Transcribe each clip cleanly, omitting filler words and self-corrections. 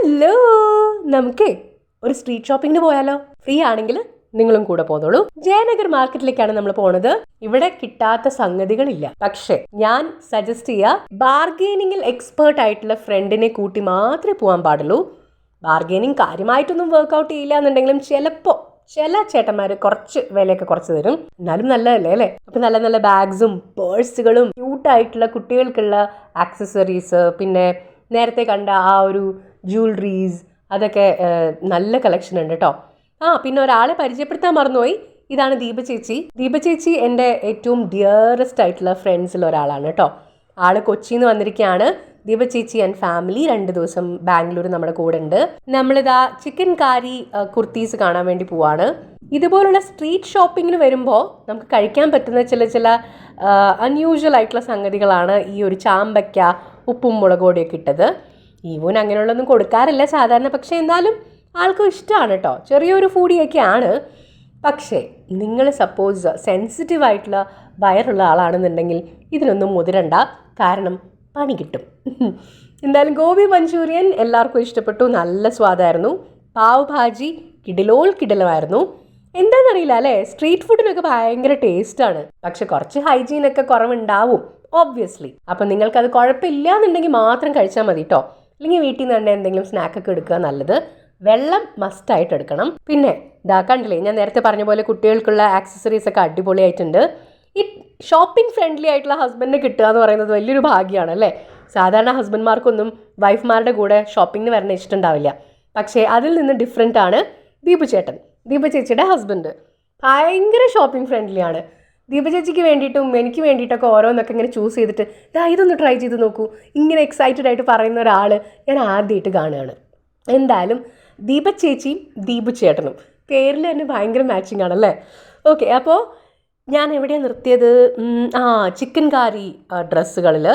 Hello, നമുക്കേ ഒരു street ഷോപ്പിങ്ങിന് പോയാലോ? ഫ്രീ ആണെങ്കിൽ നിങ്ങളും കൂടെ പോന്നോളൂ. ജയനഗർ മാർക്കറ്റിലേക്കാണ് നമ്മൾ പോണത്. ഇവിടെ കിട്ടാത്ത സംഗതികളില്ല. പക്ഷെ ഞാൻ സജസ്റ്റ് ചെയ്യാ, ബാർഗെയിനിങ്ങിൽ എക്സ്പേർട്ട് ആയിട്ടുള്ള ഫ്രണ്ടിനെ കൂട്ടി മാത്രമേ പോകാൻ പാടുള്ളൂ. ബാർഗെയിനിങ് കാര്യമായിട്ടൊന്നും വർക്ക്ഔട്ട് ചെയ്യില്ല എന്നുണ്ടെങ്കിലും ചില ചേട്ടന്മാർ കുറച്ച് വിലയൊക്കെ കുറച്ച് തരും. എന്നാലും നല്ലതല്ലേ അല്ലേ? അപ്പം നല്ല നല്ല ബാഗ്സും പേഴ്സുകളും ക്യൂട്ടായിട്ടുള്ള കുട്ടികൾക്കുള്ള ആക്സസറീസ്, പിന്നെ നേരത്തെ കണ്ട ആ ഒരു ജ്വല്ലറീസ്, അതൊക്കെ നല്ല കളക്ഷൻ ഉണ്ട് കേട്ടോ. പിന്നെ ഒരാളെ പരിചയപ്പെടുത്താൻ മറന്നുപോയി. ഇതാണ് ദീപ ചേച്ചി. ദീപ ചേച്ചി എൻ്റെ ഏറ്റവും ഡിയറസ്റ്റ് ആയിട്ടുള്ള ഫ്രണ്ട്സിൽ ഒരാളാണ് കേട്ടോ. ആള് കൊച്ചിയിൽ നിന്ന് വന്നിരിക്കുകയാണ്. ദീപ ചേച്ചി ആൻഡ് ഫാമിലി 2 ദിവസം ബാംഗ്ലൂർ നമ്മുടെ കൂടെ ഉണ്ട്. നമ്മളിതാ ചിക്കൻ കാരി കുർത്തീസ് കാണാൻ വേണ്ടി പോവാണ്. ഇതുപോലുള്ള സ്ട്രീറ്റ് ഷോപ്പിങ്ങിന് വരുമ്പോൾ നമുക്ക് കഴിക്കാൻ പറ്റുന്ന ചില അൺയൂഷ്വൽ ആയിട്ടുള്ള സംഗതികളാണ് ഈ ഒരു ചാമ്പയ്ക്ക ഉപ്പും മുളകോടിയൊക്കെ ഇട്ടത്. ഈവൻ അങ്ങനെയുള്ളതൊന്നും കൊടുക്കാറില്ല സാധാരണ, പക്ഷേ എന്നാലും ആൾക്കും ഇഷ്ടമാണ് കേട്ടോ. ചെറിയൊരു ഫുഡിയൊക്കെയാണ്. പക്ഷേ നിങ്ങൾ സപ്പോസ് സെൻസിറ്റീവ് ആയിട്ടുള്ള വയറുള്ള ആളാണെന്നുണ്ടെങ്കിൽ ഇതിനൊന്നും മുതിരണ്ട, കാരണം പണി കിട്ടും. എന്തായാലും ഗോബി മഞ്ചൂരിയൻ എല്ലാവർക്കും ഇഷ്ടപ്പെട്ടു, നല്ല സ്വാദായിരുന്നു. പാവ് ഭാജി കിടിലമായിരുന്നു. എന്താണെന്നറിയില്ല അല്ലേ, സ്ട്രീറ്റ് ഫുഡിനൊക്കെ ഭയങ്കര ടേസ്റ്റാണ്. പക്ഷെ കുറച്ച് ഹൈജീനൊക്കെ കുറവുണ്ടാവും ഒബ്വിയസ്ലി. അപ്പം നിങ്ങൾക്കത് കുഴപ്പമില്ല എന്നുണ്ടെങ്കിൽ മാത്രം കഴിച്ചാൽ മതി കേട്ടോ. അല്ലെങ്കിൽ വീട്ടിൽ നിന്ന് തന്നെ എന്തെങ്കിലും സ്നാക്കൊക്കെ എടുക്കുക നല്ലത്. വെള്ളം മസ്റ്റായിട്ട് എടുക്കണം. പിന്നെ ഇതാ കണ്ടില്ലേ, ഞാൻ നേരത്തെ പറഞ്ഞ പോലെ കുട്ടികൾക്കുള്ള ആക്സസറീസ് ഒക്കെ അടിപൊളിയായിട്ടുണ്ട്. ഈ ഷോപ്പിംഗ് ഫ്രണ്ട്ലി ആയിട്ടുള്ള ഹസ്ബൻഡിനെ കിട്ടുക എന്ന് പറയുന്നത് വലിയൊരു ഭാഗ്യമാണ് അല്ലേ. സാധാരണ ഹസ്ബൻഡ്മാർക്കൊന്നും വൈഫ്മാരുടെ കൂടെ ഷോപ്പിങ്ങിന് വരണ ഇഷ്ടമുണ്ടാവില്ല. പക്ഷേ അതിൽ നിന്ന് ഡിഫറെൻ്റ് ആണ് ദീപു ചേട്ടൻ, ദീപ ചേച്ചിയുടെ ഹസ്ബൻഡ്. ഭയങ്കര ഷോപ്പിംഗ് ഫ്രണ്ട്ലി ആണ്. ദീപ ചേച്ചിക്ക് വേണ്ടിയിട്ടും എനിക്ക് വേണ്ടിയിട്ടൊക്കെ ഓരോന്നൊക്കെ ഇങ്ങനെ ചൂസ് ചെയ്തിട്ട് ഇതൊന്ന് ട്രൈ ചെയ്ത് നോക്കൂ, ഇങ്ങനെ എക്സൈറ്റഡ് ആയിട്ട് പറയുന്ന ഒരാൾ ഞാൻ ആദ്യമായിട്ട് കാണുകയാണ്. എന്തായാലും ദീപ ചേച്ചിയും ദീപു ചേട്ടനും പേരിൽ തന്നെ ഭയങ്കര മാച്ചിങ് ആണല്ലേ. ഓക്കെ, അപ്പോൾ ഞാൻ എവിടെയാണ് നിർത്തിയത്? ചിക്കൻ കാരി ഡ്രസ്സുകളിൽ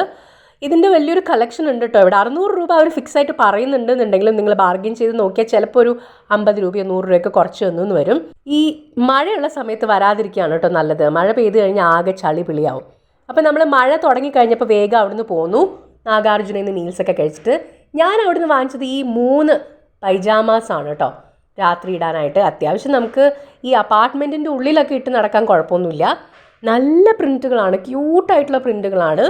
ഇതിൻ്റെ വലിയൊരു കളക്ഷൻ ഉണ്ട് കേട്ടോ. ഇവിടെ 600 രൂപ അവർ ഫിക്സ് ആയിട്ട് പറയുന്നുണ്ടെന്നുണ്ടെങ്കിലും നിങ്ങൾ ബാർഗെയിൻ ചെയ്ത് നോക്കിയാൽ ചിലപ്പോൾ ഒരു 50 രൂപയോ 100 രൂപയൊക്കെ കുറച്ച് തന്നു വരും. ഈ മഴയുള്ള സമയത്ത് വരാതിരിക്കുകയാണ് കേട്ടോ നല്ലത്. മഴ പെയ്ത് കഴിഞ്ഞാൽ ആകെ ചളി പിളിയാവും. അപ്പോൾ നമ്മൾ മഴ തുടങ്ങിക്കഴിഞ്ഞപ്പോൾ വേഗം അവിടുന്ന് പോന്നു. നാഗാർജുനയിൽ നിന്ന് മീൽസൊക്കെ കഴിച്ചിട്ട് ഞാൻ അവിടുന്ന് വാങ്ങിച്ചത് ഈ 3 പൈജാമാസാണ് കേട്ടോ, രാത്രി ഇടാനായിട്ട്. അത്യാവശ്യം നമുക്ക് ഈ അപ്പാർട്ട്മെൻറ്റിൻ്റെ ഉള്ളിലൊക്കെ ഇട്ട് നടക്കാൻ കുഴപ്പമൊന്നുമില്ല. നല്ല പ്രിൻറ്റുകളാണ്, ക്യൂട്ടായിട്ടുള്ള പ്രിൻറ്റുകളാണ്.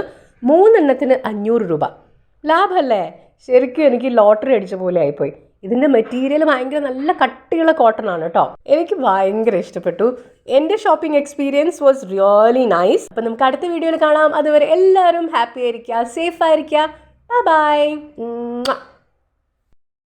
3 എണ്ണത്തിന് 500 രൂപ. ലാഭമല്ലേ? ശരിക്കും എനിക്ക് ലോട്ടറി അടിച്ച പോലെ ആയിപ്പോയി. ഇതിൻ്റെ മെറ്റീരിയൽ ഭയങ്കര നല്ല കട്ടിയുള്ള കോട്ടൺ ആണ് കേട്ടോ. എനിക്ക് ഭയങ്കര ഇഷ്ടപ്പെട്ടു. എൻ്റെ shopping experience was really nice. അപ്പം നമുക്ക് അടുത്ത വീഡിയോയിൽ കാണാം. അതുവരെ എല്ലാവരും ഹാപ്പി ആയിരിക്കുക, സേഫ് ആയിരിക്കുക. ബൈ.